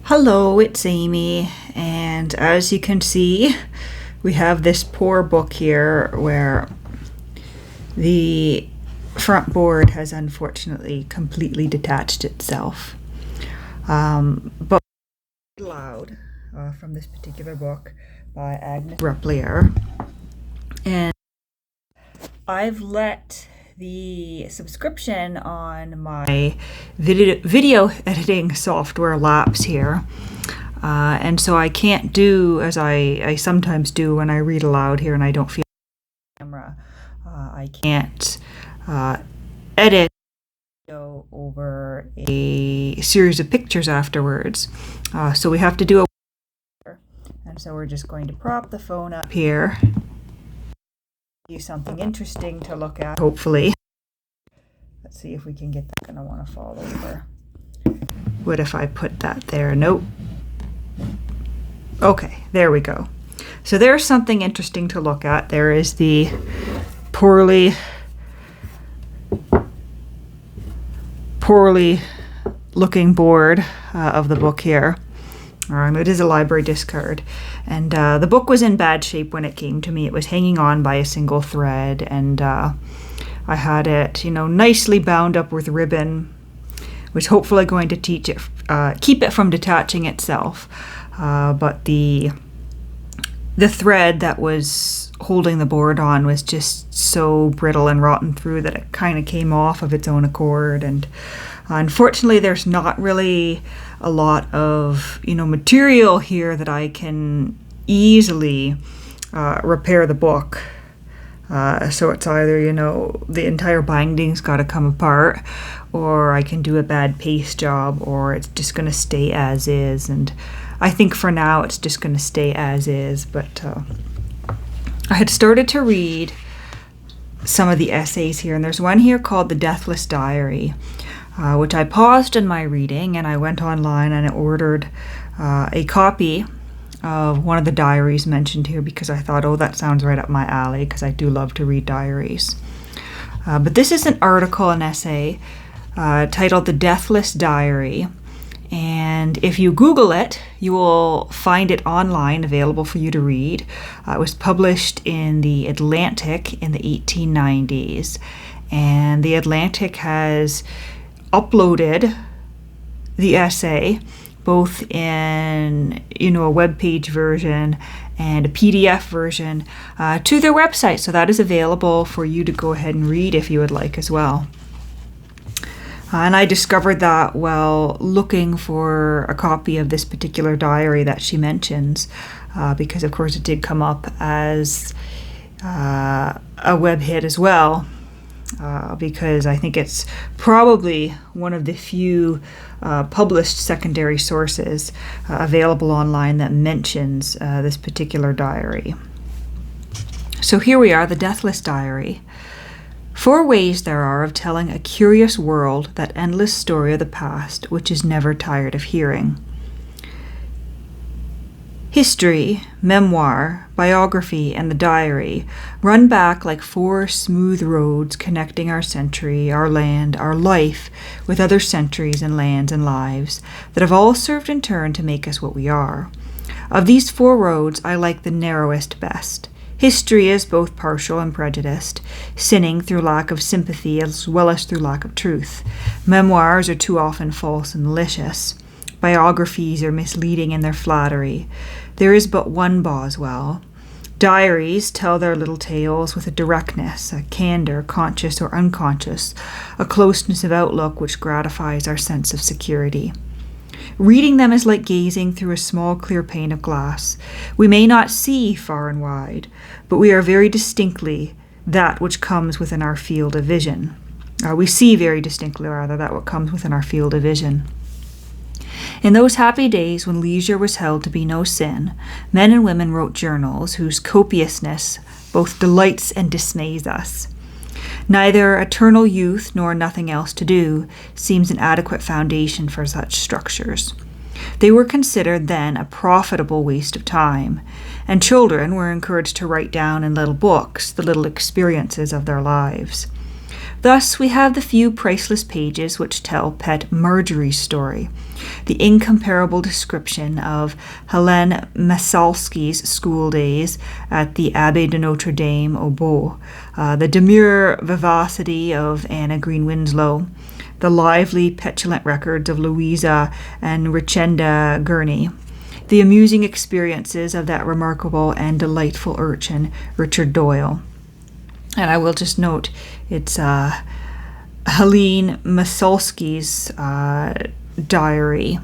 Hello, it's Amy, and as you can see, we have this poor book here where the front board has unfortunately completely detached itself. But loud from this particular book by Agnes Repplier, and I've let the subscription on my video editing software lapse here. And so I can't do as I sometimes do when I read aloud here and I don't feel the camera. I can't edit video over a series of pictures afterwards. So we have to do and so we're just going to prop the phone up here. You something interesting to look at, hopefully. Let's see if we can get that. Gonna want to fall over. What if I put that there? Nope. Okay, there we go. So there's something interesting to look at. There is the poorly looking board of the book here. It is a library discard, and the book was in bad shape when it came to me. It was hanging on by a single thread, and I had it, nicely bound up with ribbon, was hopefully going to keep it from detaching itself. But the thread that was holding the board on was just so brittle and rotten through that it kind of came off of its own accord. And unfortunately, there's not really a lot of material here that I can easily repair the book. So it's either the entire binding's got to come apart, or I can do a bad paste job, or it's just going to stay as is. And I think for now it's just going to stay as is. But I had started to read some of the essays here, and there's one here called The Deathless Diary, which I paused in my reading, and I went online and I ordered a copy of one of the diaries mentioned here because I thought, oh, that sounds right up my alley, because I do love to read diaries. But this is an article, an essay, titled The Deathless Diary. And if you Google it, you will find it online, available for you to read. It was published in the Atlantic in the 1890s. And the Atlantic has uploaded the essay both in a web page version and a PDF version to their website, so that is available for you to go ahead and read if you would like as well. And I discovered that while looking for a copy of this particular diary that she mentions, because of course it did come up as a web hit as well. Because I think it's probably one of the few published secondary sources available online that mentions this particular diary. So here we are, the Deathless Diary. 4 ways there are of telling a curious world that endless story of the past which is never tired of hearing. History, memoir, biography, and the diary run back like 4 smooth roads connecting our century, our land, our life with other centuries and lands and lives that have all served in turn to make us what we are. Of these 4 roads, I like the narrowest best. History is both partial and prejudiced, sinning through lack of sympathy as well as through lack of truth. Memoirs are too often false and malicious. Biographies are misleading in their flattery. There is but one Boswell. Diaries tell their little tales with a directness, a candor, conscious or unconscious, a closeness of outlook which gratifies our sense of security. Reading them is like gazing through a small clear pane of glass. We may not see far and wide, but we are very distinctly that which comes within our field of vision. We see very distinctly, rather, that what comes within our field of vision. In those happy days when leisure was held to be no sin, men and women wrote journals whose copiousness both delights and dismays us. Neither eternal youth nor nothing else to do seems an adequate foundation for such structures. They were considered then a profitable waste of time, and children were encouraged to write down in little books the little experiences of their lives. Thus, we have the few priceless pages which tell pet Marjorie's story, the incomparable description of Helene Masalski's school days at the Abbaye de Notre Dame au Beau, the demure vivacity of Anna Green Winslow, the lively, petulant records of Louisa and Richenda Gurney, the amusing experiences of that remarkable and delightful urchin, Richard Doyle. And I will just note, it's Helene Masalski's diary,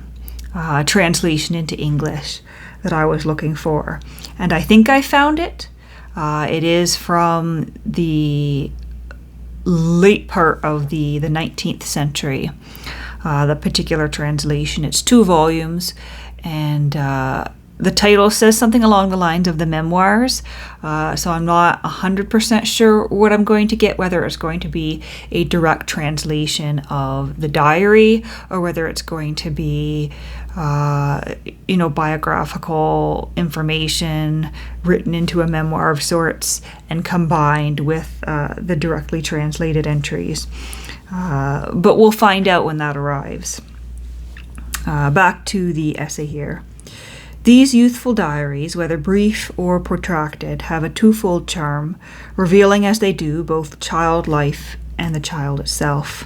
translation into English, that I was looking for. And I think I found it. It is from the late part of the 19th century, the particular translation. It's 2 volumes, and the title says something along the lines of the memoirs, so I'm not 100% sure what I'm going to get, whether it's going to be a direct translation of the diary or whether it's going to be, biographical information written into a memoir of sorts and combined with the directly translated entries. But we'll find out when that arrives. Back to the essay here. These youthful diaries, whether brief or protracted, have a twofold charm, revealing as they do both child life and the child itself.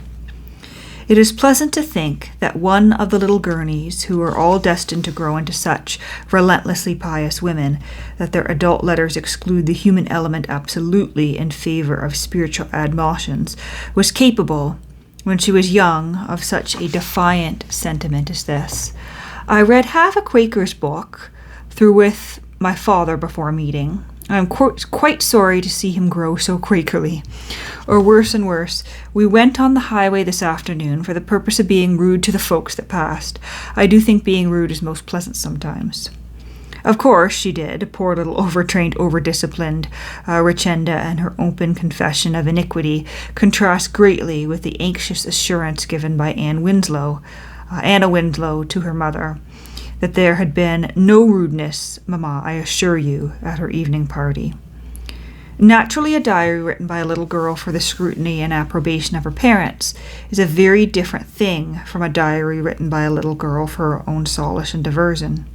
It is pleasant to think that one of the little Gurneys, who were all destined to grow into such relentlessly pious women that their adult letters exclude the human element absolutely in favor of spiritual admonitions, was capable, when she was young, of such a defiant sentiment as this. I read half a Quaker's book through with my father before meeting. I am quite sorry to see him grow so Quakerly. Or worse and worse, we went on the highway this afternoon for the purpose of being rude to the folks that passed. I do think being rude is most pleasant sometimes. Of course she did, poor little overtrained, overdisciplined Richenda, and her open confession of iniquity contrasts greatly with the anxious assurance given by Anna Winslow to her mother, that there had been no rudeness, Mamma, I assure you, at her evening party. Naturally, a diary written by a little girl for the scrutiny and approbation of her parents is a very different thing from a diary written by a little girl for her own solace and diversion.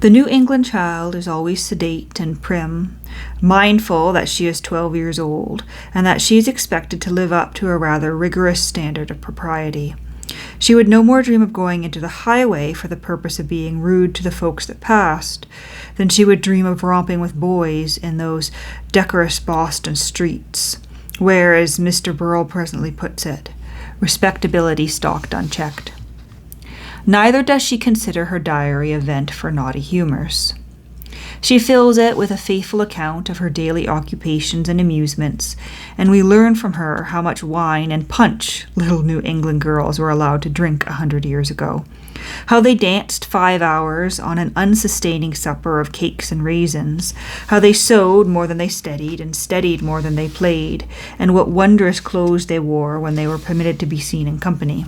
The New England child is always sedate and prim, mindful that she is 12 years old, and that she is expected to live up to a rather rigorous standard of propriety. She would no more dream of going into the highway for the purpose of being rude to the folks that passed than she would dream of romping with boys in those decorous Boston streets, where, as Mr. Burrell presently puts it, respectability stalked unchecked. Neither does she consider her diary a vent for naughty humors. She fills it with a faithful account of her daily occupations and amusements, and we learn from her how much wine and punch little New England girls were allowed to drink 100 years ago, how they danced 5 hours on an unsustaining supper of cakes and raisins, how they sewed more than they studied and studied more than they played, and what wondrous clothes they wore when they were permitted to be seen in company.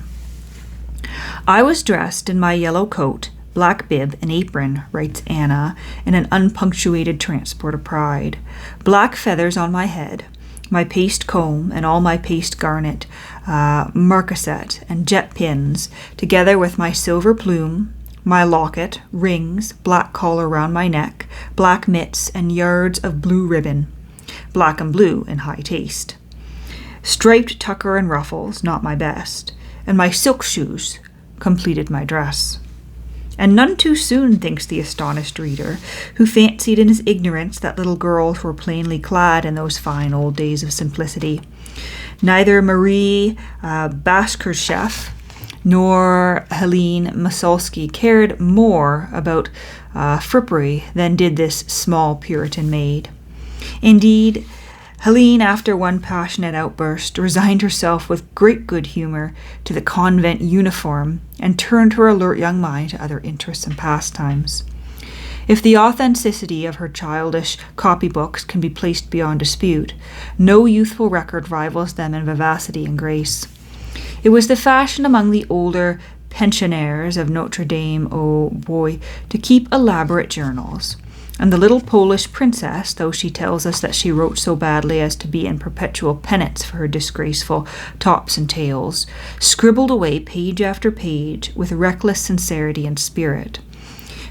I was dressed in my yellow coat, black bib and apron, writes Anna, in an unpunctuated transport of pride, black feathers on my head, my paste comb and all my paste garnet, marquisette and jet pins, together with my silver plume, my locket, rings, black collar round my neck, black mitts and yards of blue ribbon, black and blue in high taste, striped tucker and ruffles, not my best, and my silk shoes completed my dress. And none too soon, thinks the astonished reader, who fancied in his ignorance that little girls were plainly clad in those fine old days of simplicity. Neither Marie Baskerchef nor Helene Masalski cared more about frippery than did this small Puritan maid. Indeed, Helene, after one passionate outburst, resigned herself with great good humor to the convent uniform and turned her alert young mind to other interests and pastimes. If the authenticity of her childish copybooks can be placed beyond dispute, no youthful record rivals them in vivacity and grace. It was the fashion among the older pensionnaires of Notre Dame au Bois to keep elaborate journals, And the little Polish princess, though she tells us that she wrote so badly as to be in perpetual penance for her disgraceful tops and tails, scribbled away page after page with reckless sincerity and spirit.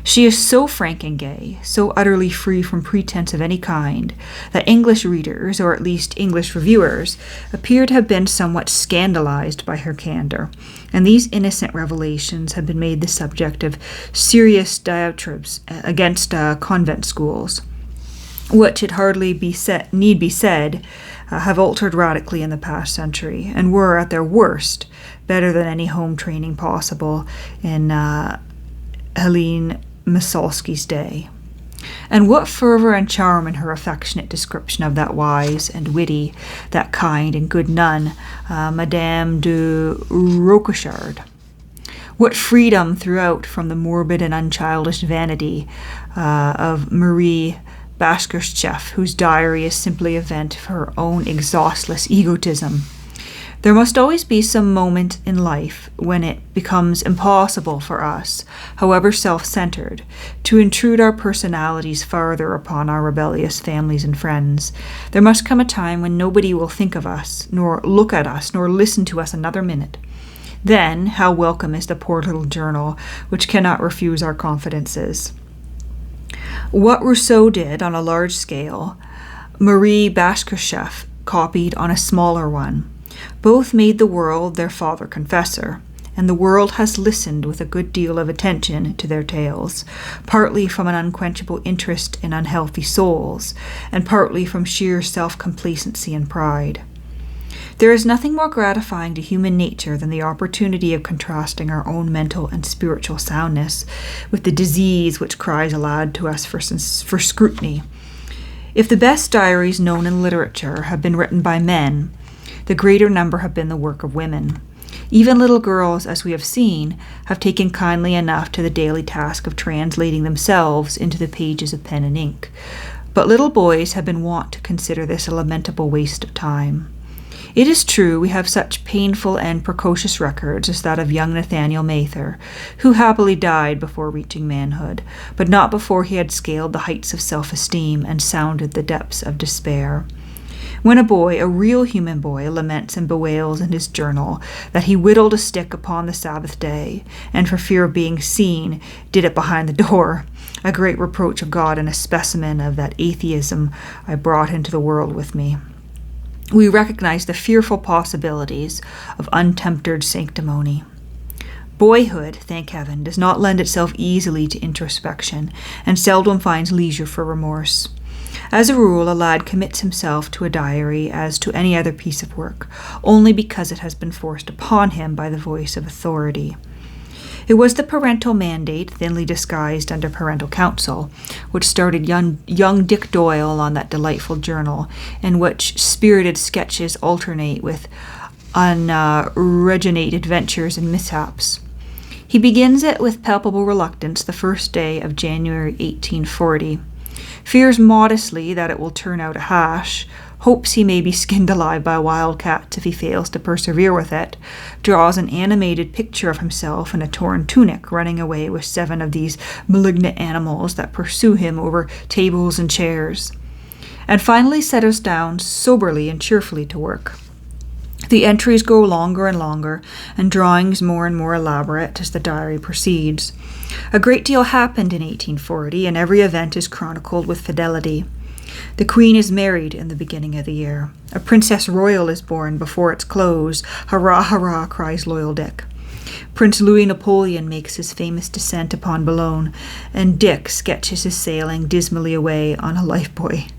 She is so frank and gay, so utterly free from pretense of any kind, that English readers, or at least English reviewers, appear to have been somewhat scandalized by her candor, and these innocent revelations have been made the subject of serious diatribes against convent schools, which, it hardly need be said, have altered radically in the past century, and were, at their worst, better than any home training possible in Helene Masolsky's day. And what fervour and charm in her affectionate description of that wise and witty, that kind and good nun, Madame de Roquechard. What freedom throughout from the morbid and unchildish vanity of Marie Bashkirtseff, whose diary is simply a vent for her own exhaustless egotism. There must always be some moment in life when it becomes impossible for us, however self-centered, to intrude our personalities farther upon our rebellious families and friends. There must come a time when nobody will think of us, nor look at us, nor listen to us another minute. Then, how welcome is the poor little journal, which cannot refuse our confidences. What Rousseau did on a large scale, Marie Bashkirtseff copied on a smaller one. Both made the world their father-confessor, and the world has listened with a good deal of attention to their tales, partly from an unquenchable interest in unhealthy souls, and partly from sheer self-complacency and pride. There is nothing more gratifying to human nature than the opportunity of contrasting our own mental and spiritual soundness with the disease which cries aloud to us for scrutiny. If the best diaries known in literature have been written by men, the greater number have been the work of women. Even little girls, as we have seen, have taken kindly enough to the daily task of translating themselves into the pages of pen and ink. But little boys have been wont to consider this a lamentable waste of time. It is true we have such painful and precocious records as that of young Nathaniel Mather, who happily died before reaching manhood, but not before he had scaled the heights of self-esteem and sounded the depths of despair. When a boy, a real human boy, laments and bewails in his journal that he whittled a stick upon the Sabbath day, and for fear of being seen, did it behind the door, a great reproach of God and a specimen of that atheism I brought into the world with me, we recognize the fearful possibilities of untempered sanctimony. Boyhood, thank heaven, does not lend itself easily to introspection, and seldom finds leisure for remorse. As a rule, a lad commits himself to a diary as to any other piece of work, only because it has been forced upon him by the voice of authority. It was the parental mandate, thinly disguised under parental counsel, which started young Dick Doyle on that delightful journal, in which spirited sketches alternate with unregenerate adventures and mishaps. He begins it with palpable reluctance the first day of January 1840. Fears modestly that it will turn out a hash, hopes he may be skinned alive by wildcats if he fails to persevere with it, draws an animated picture of himself in a torn tunic running away with 7 of these malignant animals that pursue him over tables and chairs, and finally settles down soberly and cheerfully to work. The entries grow longer and longer, and drawings more and more elaborate as the diary proceeds. A great deal happened in 1840, and every event is chronicled with fidelity. The Queen is married in the beginning of the year. A Princess Royal is born before its close. Hurrah, hurrah, cries loyal Dick. Prince Louis Napoleon makes his famous descent upon Boulogne, and Dick sketches his sailing dismally away on a lifebuoy.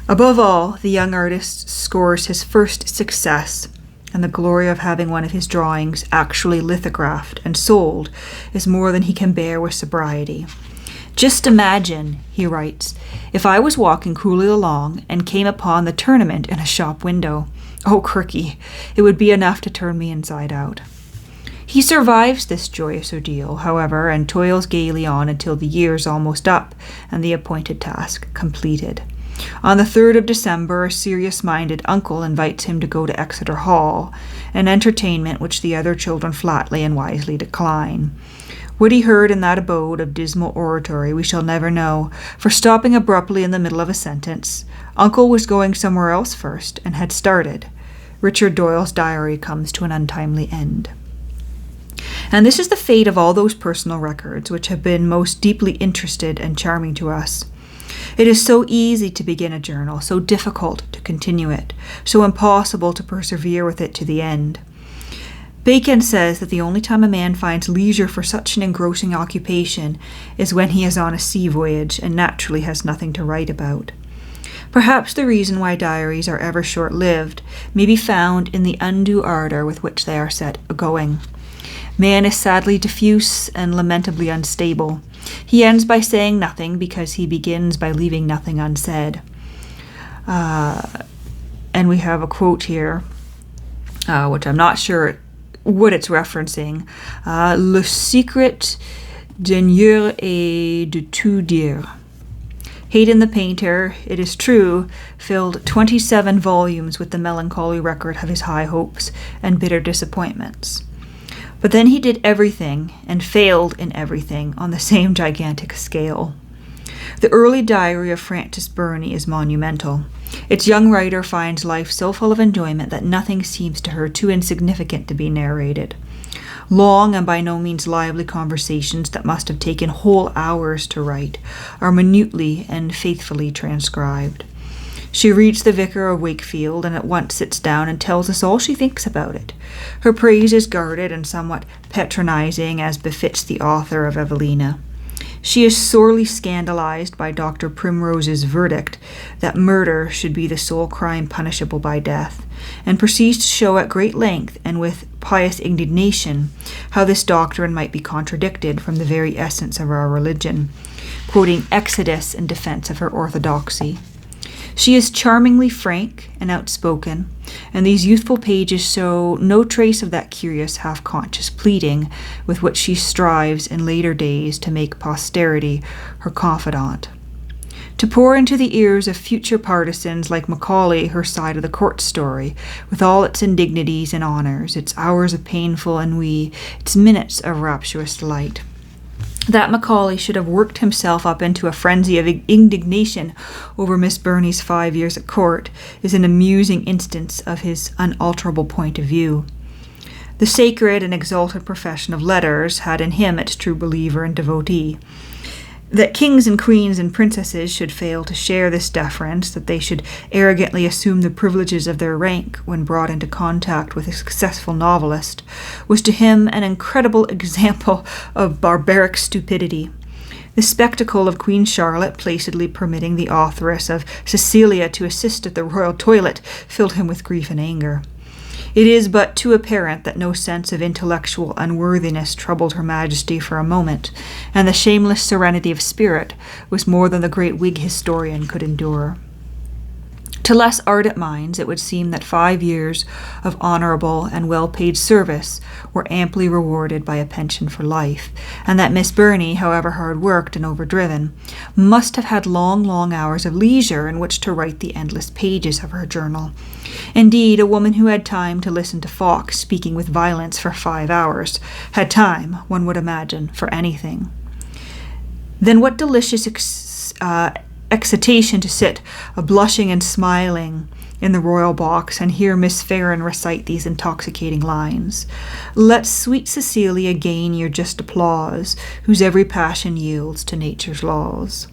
Above all, the young artist scores his first success, and the glory of having one of his drawings actually lithographed and sold is more than he can bear with sobriety. Just imagine, he writes, if I was walking coolly along and came upon the tournament in a shop window. Oh, Kirky, it would be enough to turn me inside out. He survives this joyous ordeal, however, and toils gaily on until the year's almost up and the appointed task completed. On the 3rd of December, a serious-minded uncle invites him to go to Exeter Hall, an entertainment which the other children flatly and wisely decline. What he heard in that abode of dismal oratory we shall never know, for stopping abruptly in the middle of a sentence, Uncle was going somewhere else first, and had started. Richard Doyle's diary comes to an untimely end. And this is the fate of all those personal records which have been most deeply interested and charming to us. It is so easy to begin a journal, so difficult to continue it, so impossible to persevere with it to the end. Bacon says that the only time a man finds leisure for such an engrossing occupation is when he is on a sea voyage and naturally has nothing to write about. Perhaps the reason why diaries are ever short-lived may be found in the undue ardor with which they are set going. Man is sadly diffuse and lamentably unstable. He ends by saying nothing because he begins by leaving nothing unsaid. And we have a quote here, which I'm not sure what it's referencing. Le secret d'ignorer et de tout dire. Hayden the Painter, it is true, filled 27 volumes with the melancholy record of his high hopes and bitter disappointments. But then he did everything and failed in everything on the same gigantic scale. The early diary of Frances Burney is monumental. Its young writer finds life so full of enjoyment that nothing seems to her too insignificant to be narrated. Long and by no means lively conversations that must have taken whole hours to write are minutely and faithfully transcribed. She reads The Vicar of Wakefield and at once sits down and tells us all she thinks about it. Her praise is guarded and somewhat patronizing, as befits the author of Evelina. She is sorely scandalized by Dr. Primrose's verdict that murder should be the sole crime punishable by death, and proceeds to show at great length and with pious indignation how this doctrine might be contradicted from the very essence of our religion, quoting Exodus in defense of her orthodoxy. She is charmingly frank and outspoken, and these youthful pages show no trace of that curious, half-conscious pleading with which she strives in later days to make posterity her confidant. To pour into the ears of future partisans like Macaulay her side of the court story, with all its indignities and honors, its hours of painful ennui, its minutes of rapturous delight. That Macaulay should have worked himself up into a frenzy of indignation over Miss Burney's 5 years at court is an amusing instance of his unalterable point of view. The sacred and exalted profession of letters had in him its true believer and devotee. That kings and queens and princesses should fail to share this deference, that they should arrogantly assume the privileges of their rank when brought into contact with a successful novelist, was to him an incredible example of barbaric stupidity. The spectacle of Queen Charlotte placidly permitting the authoress of Cecilia to assist at the royal toilet filled him with grief and anger. It is but too apparent that no sense of intellectual unworthiness troubled Her Majesty for a moment, and the shameless serenity of spirit was more than the great Whig historian could endure. To less ardent minds, it would seem that 5 years of honorable and well-paid service were amply rewarded by a pension for life, and that Miss Burney, however hard-worked and overdriven, must have had long, long hours of leisure in which to write the endless pages of her journal. Indeed, a woman who had time to listen to Fox speaking with violence for 5 hours had time, one would imagine, for anything. Then what delicious excitation to sit blushing and smiling in the royal box and hear Miss Farren recite these intoxicating lines. Let sweet Cecilia gain your just applause, whose every passion yields to nature's laws.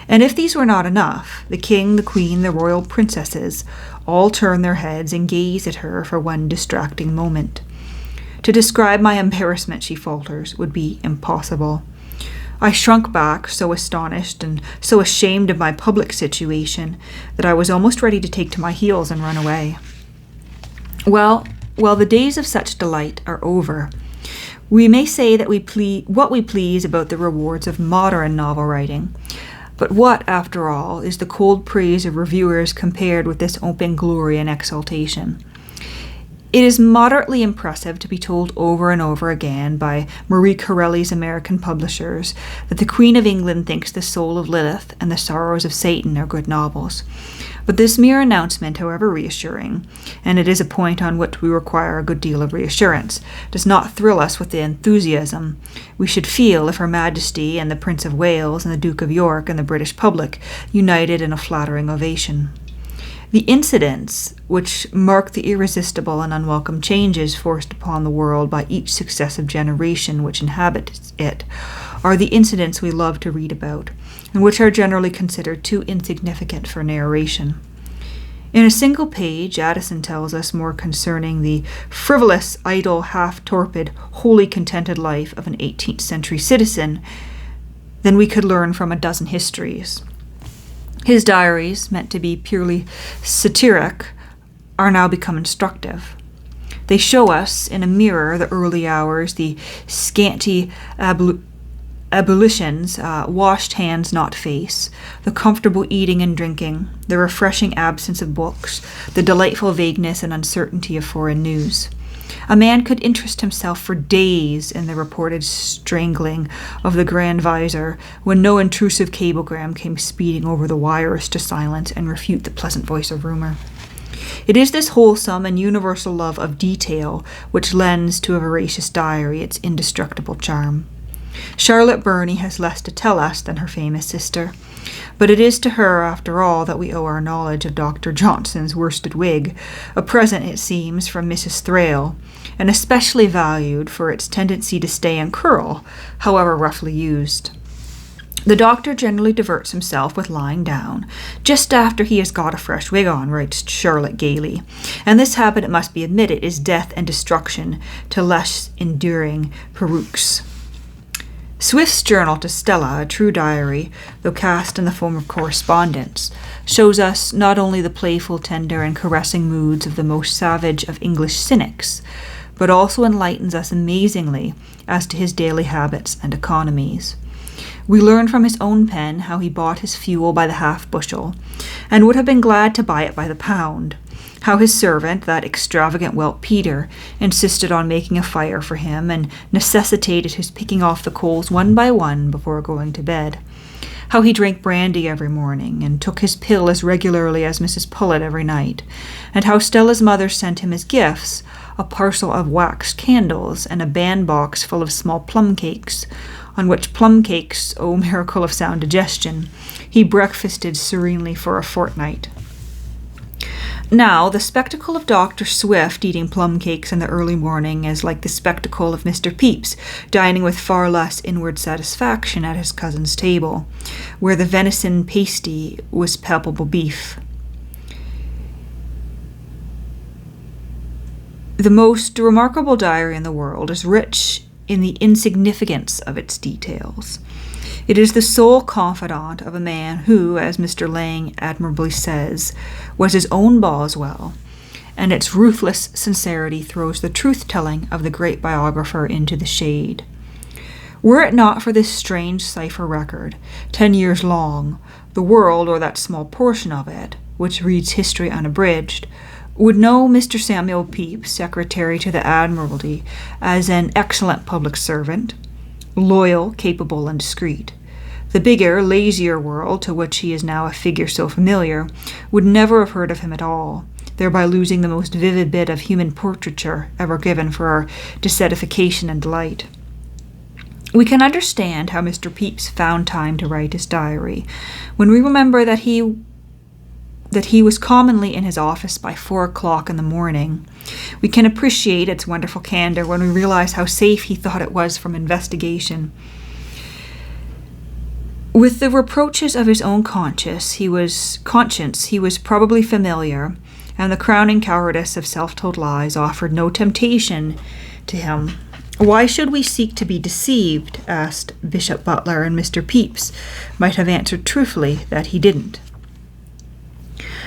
And if these were not enough, the king, the queen, the royal princesses all turn their heads and gaze at her for one distracting moment. To describe my embarrassment, she falters, would be impossible. I shrunk back, so astonished and so ashamed of my public situation that I was almost ready to take to my heels and run away. Well, the days of such delight are over. We may say that what we please about the rewards of modern novel writing, but what, after all, is the cold praise of reviewers compared with this open glory and exaltation? It is moderately impressive to be told over and over again by Marie Corelli's American publishers that the Queen of England thinks The Soul of Lilith and The Sorrows of Satan are good novels. But this mere announcement, however reassuring, and it is a point on which we require a good deal of reassurance, does not thrill us with the enthusiasm we should feel if Her Majesty and the Prince of Wales and the Duke of York and the British public united in a flattering ovation. The incidents which mark the irresistible and unwelcome changes forced upon the world by each successive generation which inhabits it are the incidents we love to read about, and which are generally considered too insignificant for narration. In a single page, Addison tells us more concerning the frivolous, idle, half-torpid, wholly contented life of an 18th century citizen than we could learn from a dozen histories. His diaries, meant to be purely satiric, are now become instructive. They show us in a mirror the early hours, the scanty ablutions, washed hands, not face, the comfortable eating and drinking, the refreshing absence of books, the delightful vagueness and uncertainty of foreign news. A man could interest himself for days in the reported strangling of the Grand Vizier when no intrusive cablegram came speeding over the wires to silence and refute the pleasant voice of rumor. It is this wholesome and universal love of detail which lends to a veracious diary its indestructible charm. Charlotte Burney has less to tell us than her famous sister, but it is to her, after all, that we owe our knowledge of Dr. Johnson's worsted wig, a present, it seems, from Mrs. Thrale, and especially valued for its tendency to stay and curl, however roughly used. The doctor generally diverts himself with lying down, just after he has got a fresh wig on, writes Charlotte gaily, and this habit, it must be admitted, is death and destruction to less enduring perukes. Swift's journal to Stella, a true diary, though cast in the form of correspondence, shows us not only the playful, tender, and caressing moods of the most savage of English cynics, but also enlightens us amazingly as to his daily habits and economies. We learn from his own pen how he bought his fuel by the half-bushel, and would have been glad to buy it by the pound, how his servant, that extravagant whelp Peter, insisted on making a fire for him and necessitated his picking off the coals one by one before going to bed, how he drank brandy every morning and took his pill as regularly as Mrs. Pullet every night, and how Stella's mother sent him as gifts a parcel of wax candles and a bandbox full of small plum cakes, on which plum cakes, oh miracle of sound digestion, he breakfasted serenely for a fortnight. Now, the spectacle of Dr. Swift eating plum cakes in the early morning is like the spectacle of Mr. Pepys dining with far less inward satisfaction at his cousin's table, where the venison pasty was palpable beef. The most remarkable diary in the world is rich in the insignificance of its details. It is the sole confidant of a man who, as Mr. Lang admirably says, was his own Boswell, and its ruthless sincerity throws the truth-telling of the great biographer into the shade. Were it not for this strange cipher record, 10 years long, the world, or that small portion of it, which reads history unabridged, would know Mr. Samuel Pepys, Secretary to the Admiralty, as an excellent public servant, loyal, capable, and discreet. The bigger, lazier world, to which he is now a figure so familiar, would never have heard of him at all, thereby losing the most vivid bit of human portraiture ever given for our disedification and delight. We can understand how Mr. Pepys found time to write his diary when we remember that he was commonly in his office by 4 o'clock in the morning. We can appreciate its wonderful candor when we realize how safe he thought it was from investigation. With the reproaches of his own conscience, he was probably familiar, and the crowning cowardice of self-told lies offered no temptation to him. Why should we seek to be deceived? Asked Bishop Butler, and Mr. Pepys might have answered truthfully that he didn't.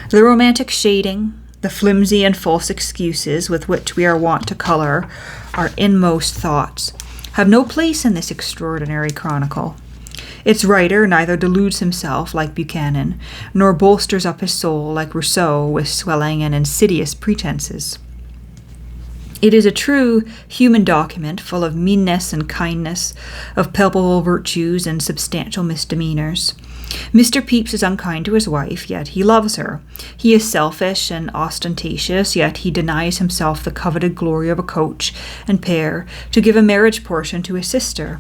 The romantic shading, the flimsy and false excuses with which we are wont to color our inmost thoughts, have no place in this extraordinary chronicle. Its writer neither deludes himself like Buchanan, nor bolsters up his soul like Rousseau with swelling and insidious pretenses. It is a true human document full of meanness and kindness, of palpable virtues and substantial misdemeanors. Mr. Pepys is unkind to his wife, yet he loves her. He is selfish and ostentatious, yet he denies himself the coveted glory of a coach and pair to give a marriage portion to his sister.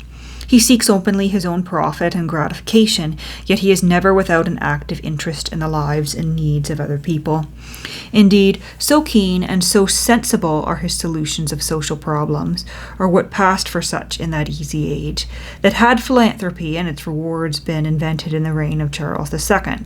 He seeks openly his own profit and gratification, yet he is never without an active interest in the lives and needs of other people. Indeed, so keen and so sensible are his solutions of social problems, or what passed for such in that easy age, that had philanthropy and its rewards been invented in the reign of Charles II,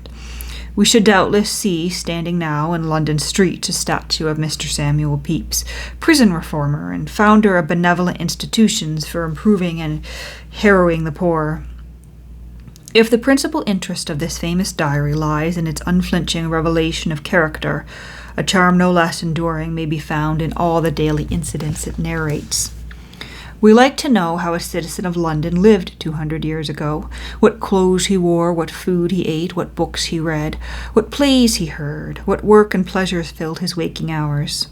we should doubtless see standing now in London streets a statue of Mr. Samuel Pepys, prison reformer and founder of benevolent institutions for improving and harrowing the poor. If the principal interest of this famous diary lies in its unflinching revelation of character, a charm no less enduring may be found in all the daily incidents it narrates. We like to know how a citizen of London lived 200 years ago, what clothes he wore, what food he ate, what books he read, what plays he heard, what work and pleasures filled his waking hours.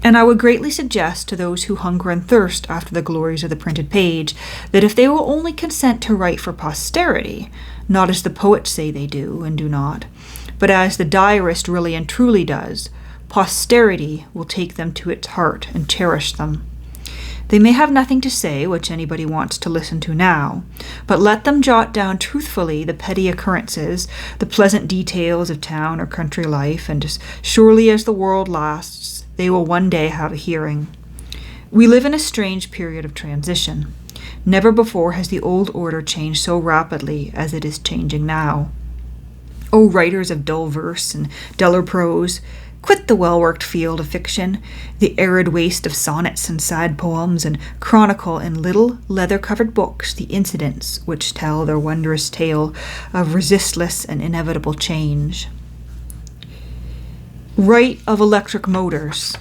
And I would greatly suggest to those who hunger and thirst after the glories of the printed page that if they will only consent to write for posterity, not as the poets say they do and do not, but as the diarist really and truly does, posterity will take them to its heart and cherish them. They may have nothing to say which anybody wants to listen to now, but let them jot down truthfully the petty occurrences, the pleasant details of town or country life, and as surely as the world lasts, they will one day have a hearing. We live in a strange period of transition. Never before has the old order changed so rapidly as it is changing now. O writers of dull verse and duller prose, quit the well-worked field of fiction, the arid waste of sonnets and sad poems, and chronicle in little leather-covered books the incidents which tell their wondrous tale of resistless and inevitable change. Write of electric motors,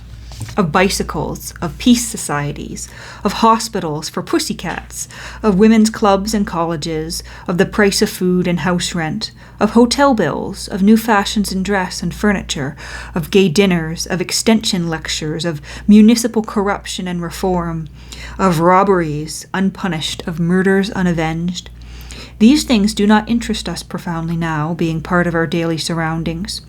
of bicycles, of peace societies, of hospitals for pussycats, of women's clubs and colleges, of the price of food and house rent, of hotel bills, of new fashions in dress and furniture, of gay dinners, of extension lectures, of municipal corruption and reform, of robberies unpunished, of murders unavenged. These things do not interest us profoundly now, being part of our daily surroundings.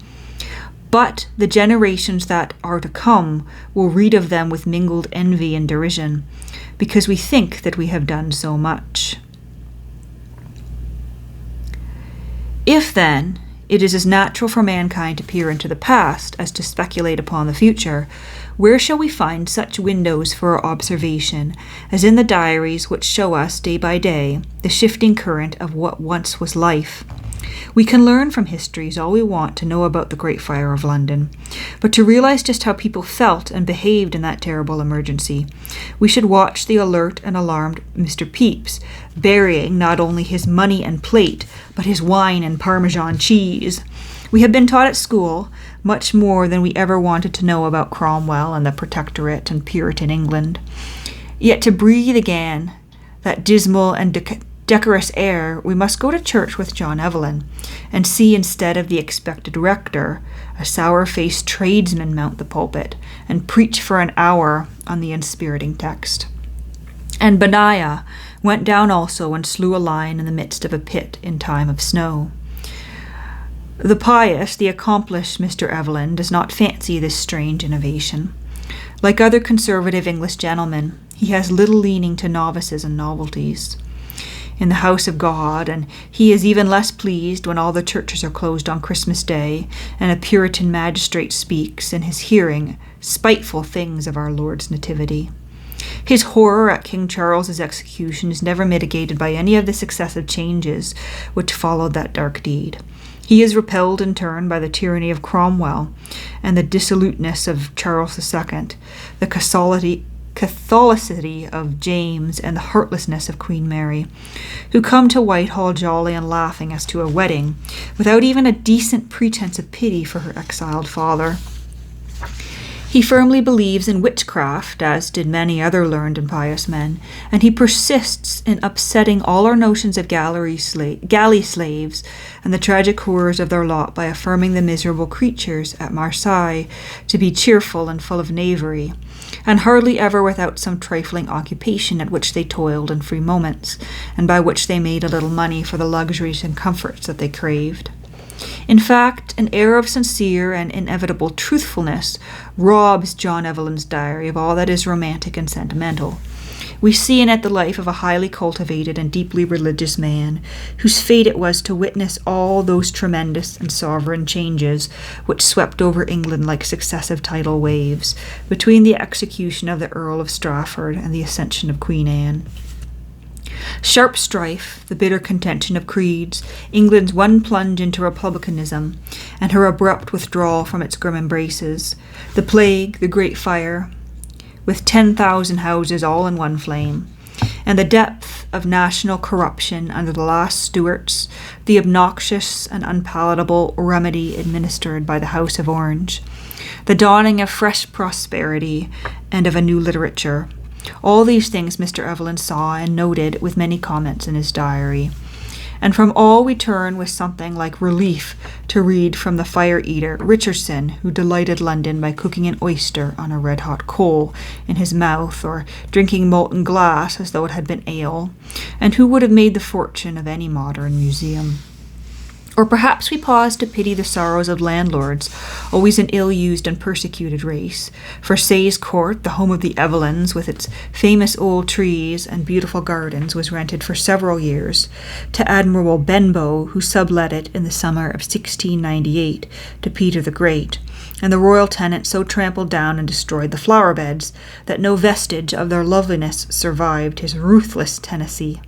But the generations that are to come will read of them with mingled envy and derision, because we think that we have done so much. If, then, it is as natural for mankind to peer into the past as to speculate upon the future, where shall we find such windows for our observation as in the diaries which show us, day by day, the shifting current of what once was life? We can learn from histories all we want to know about the Great Fire of London, but to realize just how people felt and behaved in that terrible emergency, we should watch the alert and alarmed Mr. Pepys, burying not only his money and plate, but his wine and Parmesan cheese. We have been taught at school much more than we ever wanted to know about Cromwell and the Protectorate and Puritan England. Yet to breathe again that dismal and decorous air, we must go to church with John Evelyn, and see instead of the expected rector, a sour-faced tradesman mount the pulpit, and preach for an hour on the inspiriting text. And Benaiah went down also and slew a lion in the midst of a pit in time of snow. The pious, the accomplished Mr. Evelyn does not fancy this strange innovation. Like other conservative English gentlemen, he has little leaning to novices and novelties in the house of God, and he is even less pleased when all the churches are closed on Christmas Day, and a Puritan magistrate speaks in his hearing spiteful things of our Lord's nativity. His horror at King Charles's execution is never mitigated by any of the successive changes which followed that dark deed. He is repelled in turn by the tyranny of Cromwell and the dissoluteness of Charles II, the Catholicity of James, and the heartlessness of Queen Mary, who come to Whitehall jolly and laughing as to a wedding, without even a decent pretense of pity for her exiled father. He firmly believes in witchcraft, as did many other learned and pious men, and he persists in upsetting all our notions of galley slaves and the tragic horrors of their lot by affirming the miserable creatures at Marseilles to be cheerful and full of knavery, and hardly ever without some trifling occupation at which they toiled in free moments, and by which they made a little money for the luxuries and comforts that they craved. In fact, an air of sincere and inevitable truthfulness robs John Evelyn's diary of all that is romantic and sentimental. We see in it the life of a highly cultivated and deeply religious man, whose fate it was to witness all those tremendous and sovereign changes which swept over England like successive tidal waves, between the execution of the Earl of Strafford and the accession of Queen Anne. Sharp strife, the bitter contention of creeds, England's one plunge into republicanism, and her abrupt withdrawal from its grim embraces, the plague, the Great Fire, with 10,000 houses all in one flame, and the depth of national corruption under the last Stuarts, the obnoxious and unpalatable remedy administered by the House of Orange, the dawning of fresh prosperity and of a new literature. All these things Mr. Evelyn saw and noted with many comments in his diary. And from all we turn with something like relief to read from the fire-eater Richardson, who delighted London by cooking an oyster on a red-hot coal in his mouth, or drinking molten glass as though it had been ale, and who would have made the fortune of any modern museum. Or perhaps we pause to pity the sorrows of landlords, always an ill-used and persecuted race. For Sayes Court, the home of the Evelyns, with its famous old trees and beautiful gardens, was rented for several years to Admiral Benbow, who sublet it in the summer of 1698 to Peter the Great, and the royal tenant so trampled down and destroyed the flower beds that no vestige of their loveliness survived his ruthless tenancy.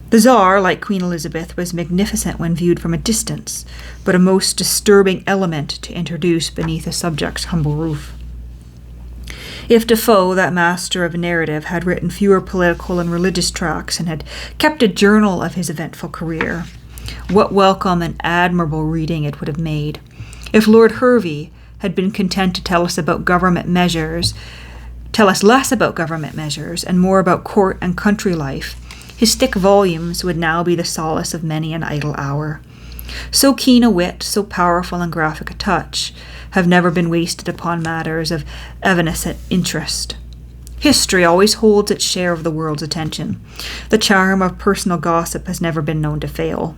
The Tsar, like Queen Elizabeth, was magnificent when viewed from a distance, but a most disturbing element to introduce beneath a subject's humble roof. If Defoe, that master of narrative, had written fewer political and religious tracts and had kept a journal of his eventful career, what welcome and admirable reading it would have made. If Lord Hervey had been content to tell us less about government measures and more about court and country life, his thick volumes would now be the solace of many an idle hour. So keen a wit, so powerful and graphic a touch, have never been wasted upon matters of evanescent interest. History always holds its share of the world's attention. The charm of personal gossip has never been known to fail.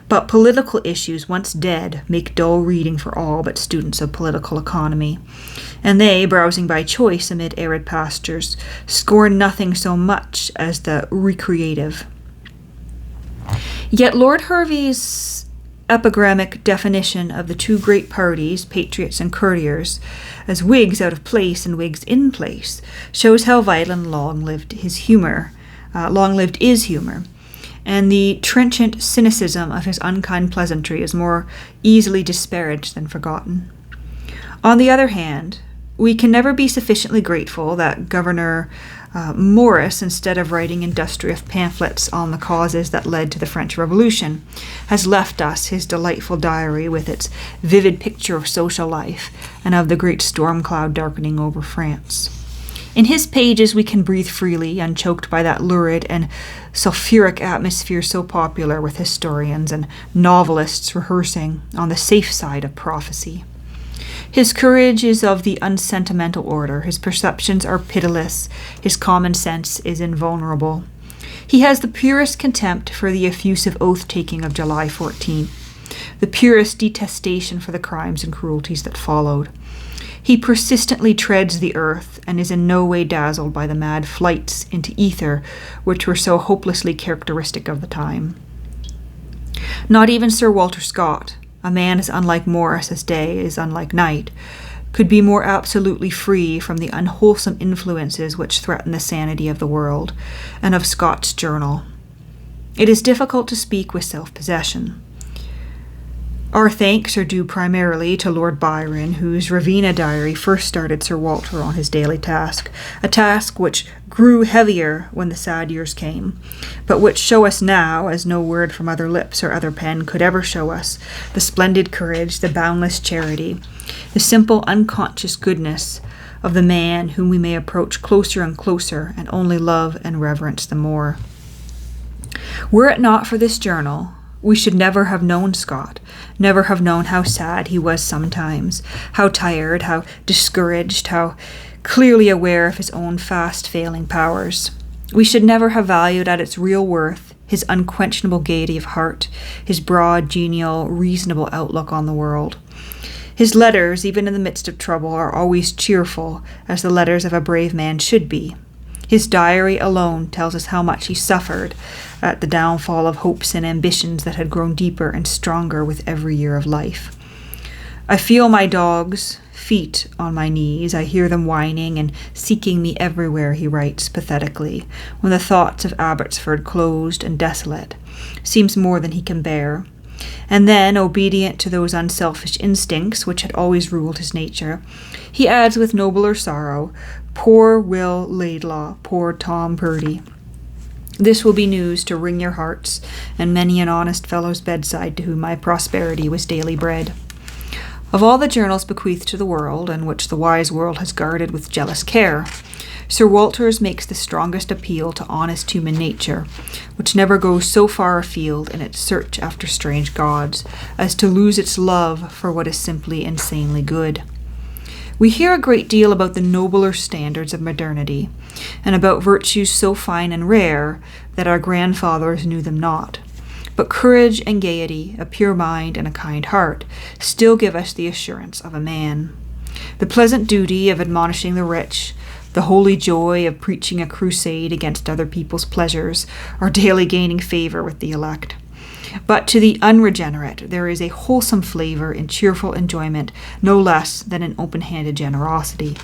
But political issues, once dead, make dull reading for all but students of political economy. And they, browsing by choice amid arid pastures, scorn nothing so much as the recreative. Yet Lord Hervey's epigrammic definition of the two great parties, patriots and courtiers, as Whigs out of place and Whigs in place, shows how vital and long-lived is humour, and the trenchant cynicism of his unkind pleasantry is more easily disparaged than forgotten. On the other hand, we can never be sufficiently grateful that Governor Morris, instead of writing industrious pamphlets on the causes that led to the French Revolution, has left us his delightful diary with its vivid picture of social life and of the great storm cloud darkening over France. In his pages we can breathe freely, unchoked by that lurid and sulphuric atmosphere so popular with historians and novelists rehearsing on the safe side of prophecy. His courage is of the unsentimental order, his perceptions are pitiless, his common sense is invulnerable. He has the purest contempt for the effusive oath-taking of July 14th, the purest detestation for the crimes and cruelties that followed. He persistently treads the earth and is in no way dazzled by the mad flights into ether which were so hopelessly characteristic of the time. Not even Sir Walter Scott, a man as unlike Morris as day is unlike night, could be more absolutely free from the unwholesome influences which threaten the sanity of the world and of Scott's journal. It is difficult to speak with self-possession. Our thanks are due primarily to Lord Byron, whose Ravenna diary first started Sir Walter on his daily task, a task which grew heavier when the sad years came, but which show us now, as no word from other lips or other pen could ever show us, the splendid courage, the boundless charity, the simple unconscious goodness of the man whom we may approach closer and closer and only love and reverence the more. Were it not for this journal, we should never have known Scott, never have known how sad he was sometimes, how tired, how discouraged, how clearly aware of his own fast-failing powers. We should never have valued at its real worth his unquenchable gaiety of heart, his broad, genial, reasonable outlook on the world. His letters, even in the midst of trouble, are always cheerful, as the letters of a brave man should be. His diary alone tells us how much he suffered at the downfall of hopes and ambitions that had grown deeper and stronger with every year of life. I feel my dogs' feet on my knees. I hear them whining and seeking me everywhere, he writes pathetically, when the thoughts of Abbotsford closed and desolate seems more than he can bear. And then, obedient to those unselfish instincts which had always ruled his nature, he adds with nobler sorrow, "Poor Will Laidlaw, poor Tom Purdy." This will be news to wring your hearts, and many an honest fellow's bedside to whom my prosperity was daily bread. Of all the journals bequeathed to the world, and which the wise world has guarded with jealous care, Sir Walter's makes the strongest appeal to honest human nature, which never goes so far afield in its search after strange gods as to lose its love for what is simply insanely good. We hear a great deal about the nobler standards of modernity, and about virtues so fine and rare that our grandfathers knew them not. But courage and gaiety, a pure mind and a kind heart, still give us the assurance of a man. The pleasant duty of admonishing the rich, the holy joy of preaching a crusade against other people's pleasures, are daily gaining favor with the elect. But to the unregenerate there is a wholesome flavor in cheerful enjoyment, no less than in open-handed generosity.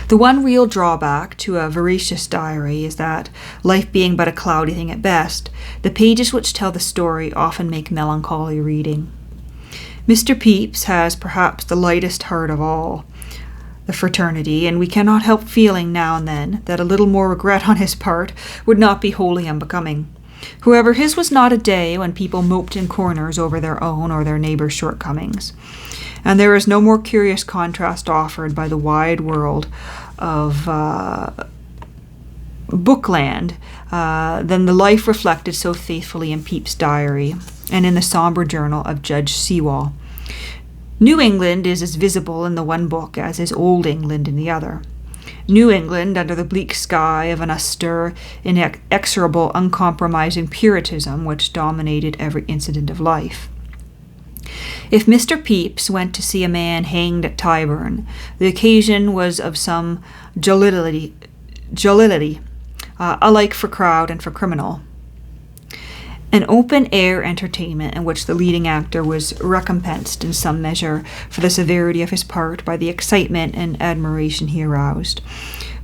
The one real drawback to a veracious diary is that, life being but a cloudy thing at best, the pages which tell the story often make melancholy reading. Mr. Pepys has perhaps the lightest heart of all the fraternity, and we cannot help feeling now and then that a little more regret on his part would not be wholly unbecoming. However, his was not a day when people moped in corners over their own or their neighbours' shortcomings. And there is no more curious contrast offered by the wide world of bookland than the life reflected so faithfully in Pepys' diary and in the sombre journal of Judge Sewall. New England is as visible in the one book as is Old England in the other. New England, under the bleak sky of an austere, inexorable, uncompromising Puritanism which dominated every incident of life. If Mr. Pepys went to see a man hanged at Tyburn, the occasion was of some jollity, alike for crowd and for criminal. An open-air entertainment in which the leading actor was recompensed in some measure for the severity of his part by the excitement and admiration he aroused.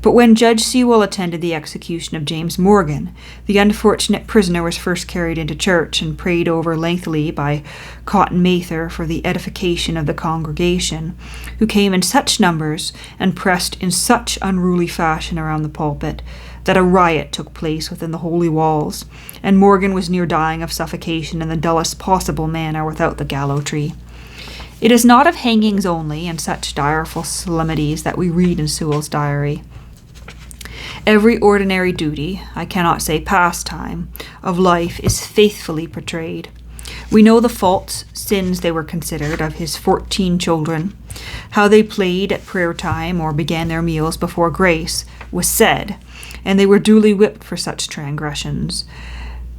But when Judge Sewall attended the execution of James Morgan, the unfortunate prisoner was first carried into church and prayed over lengthily by Cotton Mather for the edification of the congregation, who came in such numbers and pressed in such unruly fashion around the pulpit that a riot took place within the holy walls, and Morgan was near dying of suffocation in the dullest possible manner without the gallows tree. It is not of hangings only and such direful solemnities that we read in Sewall's diary. Every ordinary duty, I cannot say pastime, of life is faithfully portrayed. We know the faults, sins they were considered, of his 14 children. How they played at prayer time or began their meals before grace was said, and they were duly whipped for such transgressions.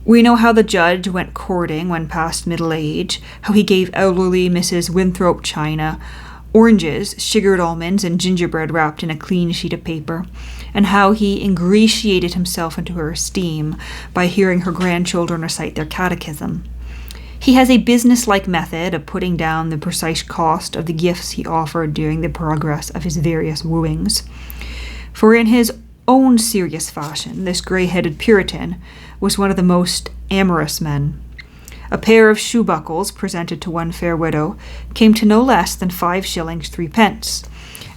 We know how the judge went courting when past middle age, how he gave elderly Mrs. Winthrop china, oranges, sugared almonds, and gingerbread wrapped in a clean sheet of paper, and how he ingratiated himself into her esteem by hearing her grandchildren recite their catechism. He has a business-like method of putting down the precise cost of the gifts he offered during the progress of his various wooings. For in his own serious fashion, this grey-headed Puritan was one of the most amorous men. A pair of shoe buckles, presented to one fair widow, came to no less than 5 shillings 3 pence,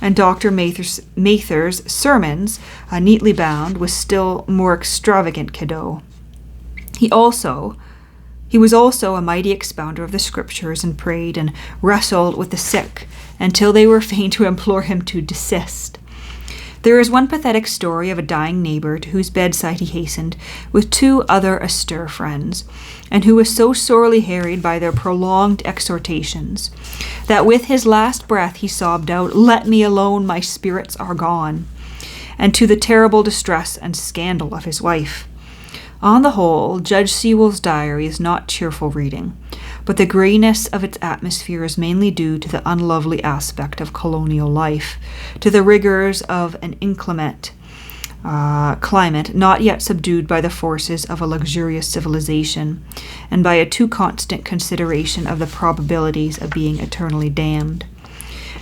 and Dr. Mather's sermons, neatly bound, was still more extravagant cadeau. He was also a mighty expounder of the Scriptures, and prayed and wrestled with the sick until they were fain to implore him to desist. There is one pathetic story of a dying neighbour to whose bedside he hastened with 2 other austere friends, and who was so sorely harried by their prolonged exhortations that with his last breath he sobbed out, "Let me alone, my spirits are gone," and to the terrible distress and scandal of his wife. On the whole, Judge Sewell's diary is not cheerful reading, but the greyness of its atmosphere is mainly due to the unlovely aspect of colonial life, to the rigours of an inclement climate not yet subdued by the forces of a luxurious civilization, and by a too constant consideration of the probabilities of being eternally damned.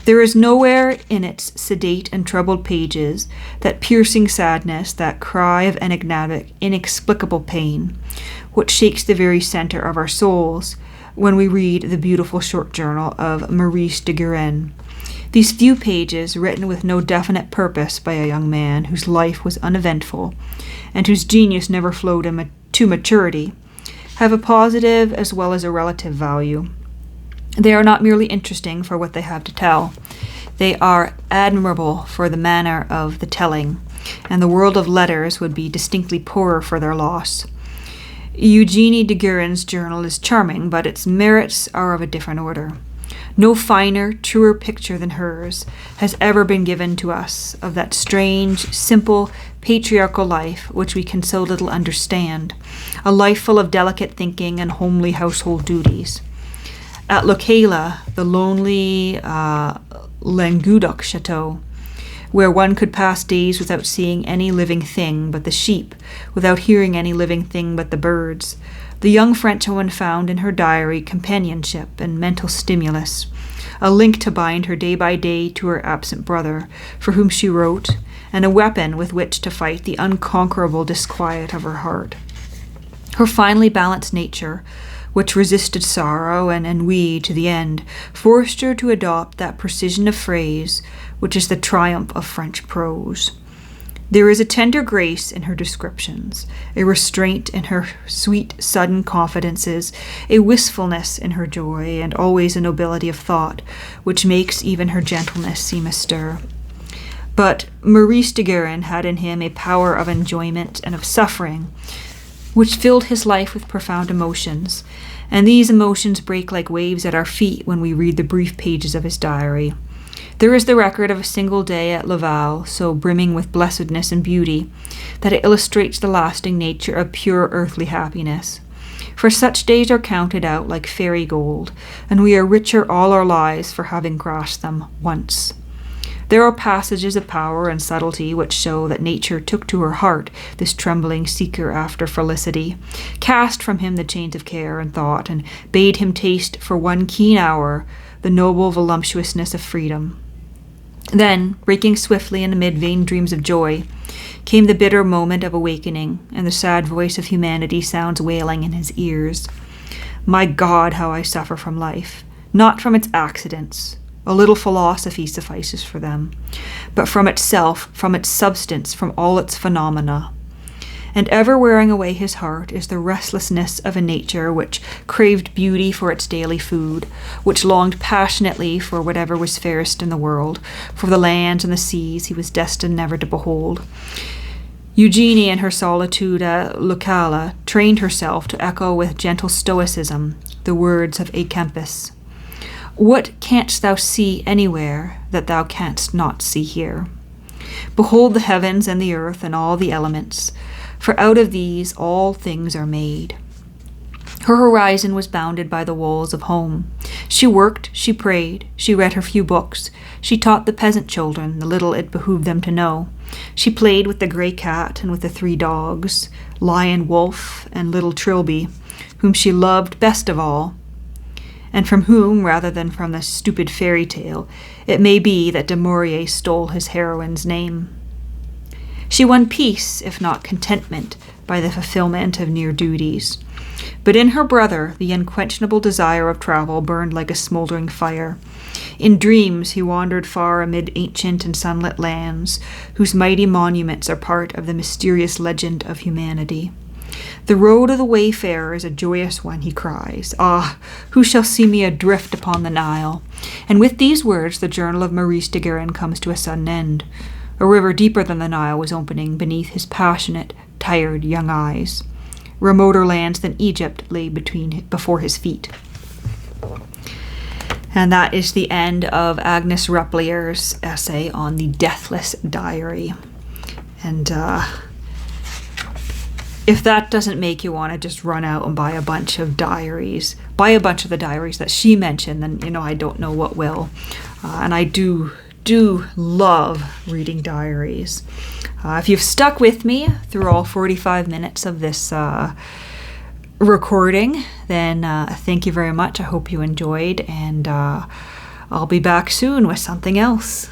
There is nowhere in its sedate and troubled pages that piercing sadness, that cry of enigmatic, inexplicable pain, which shakes the very centre of our souls when we read the beautiful short journal of Maurice de Guérin. These few pages, written with no definite purpose by a young man whose life was uneventful and whose genius never flowed to maturity, have a positive as well as a relative value. They are not merely interesting for what they have to tell. They are admirable for the manner of the telling, and the world of letters would be distinctly poorer for their loss. Eugenie de Guérin's journal is charming, but its merits are of a different order. No finer, truer picture than hers has ever been given to us of that strange, simple, patriarchal life which we can so little understand, a life full of delicate thinking and homely household duties. At Locala, the lonely Languedoc chateau, where one could pass days without seeing any living thing but the sheep, without hearing any living thing but the birds, the young Frenchwoman found in her diary companionship and mental stimulus, a link to bind her day by day to her absent brother, for whom she wrote, and a weapon with which to fight the unconquerable disquiet of her heart. Her finely balanced nature, which resisted sorrow and ennui to the end, forced her to adopt that precision of phrase which is the triumph of French prose. There is a tender grace in her descriptions, a restraint in her sweet, sudden confidences, a wistfulness in her joy, and always a nobility of thought, which makes even her gentleness seem astir. But Maurice de Guérin had in him a power of enjoyment and of suffering, which filled his life with profound emotions, and these emotions break like waves at our feet when we read the brief pages of his diary. There is the record of a single day at Laval, so brimming with blessedness and beauty that it illustrates the lasting nature of pure earthly happiness. For such days are counted out like fairy gold, and we are richer all our lives for having grasped them once. There are passages of power and subtlety which show that nature took to her heart this trembling seeker after felicity, cast from him the chains of care and thought, and bade him taste for one keen hour the noble voluptuousness of freedom. Then, breaking swiftly in amid vain dreams of joy, came the bitter moment of awakening, and the sad voice of humanity sounds wailing in his ears. My God, how I suffer from life, not from its accidents. A little philosophy suffices for them, but from itself, from its substance, from all its phenomena. And ever wearing away his heart is the restlessness of a nature which craved beauty for its daily food, which longed passionately for whatever was fairest in the world, for the lands and the seas he was destined never to behold. Eugenie, in her solitude at Locala, trained herself to echo with gentle stoicism the words of Acampus. What canst thou see anywhere that thou canst not see here? Behold the heavens and the earth and all the elements, for out of these all things are made. Her horizon was bounded by the walls of home. She worked, she prayed, she read her few books, she taught the peasant children the little it behooved them to know. She played with the grey cat and with the 3 dogs, Lion, Wolf, and little Trilby, whom she loved best of all, and from whom, rather than from the stupid fairy tale, it may be that Du Maurier stole his heroine's name. She won peace, if not contentment, by the fulfillment of near duties. But in her brother, the unquenchable desire of travel burned like a smoldering fire. In dreams, he wandered far amid ancient and sunlit lands, whose mighty monuments are part of the mysterious legend of humanity. The road of the wayfarer is a joyous one, he cries. Ah, who shall see me adrift upon the Nile? And with these words, the journal of Maurice de Guerin comes to a sudden end. A river deeper than the Nile was opening beneath his passionate, tired young eyes. Remoter lands than Egypt lay before his feet. And that is the end of Agnes Replier's essay on the Deathless Diary. And if that doesn't make you want to just run out and buy a bunch of diaries, buy a bunch of the diaries that she mentioned, then, I don't know what will. And I do love reading diaries. If you've stuck with me through all 45 minutes of this recording, then thank you very much. I hope you enjoyed, and I'll be back soon with something else.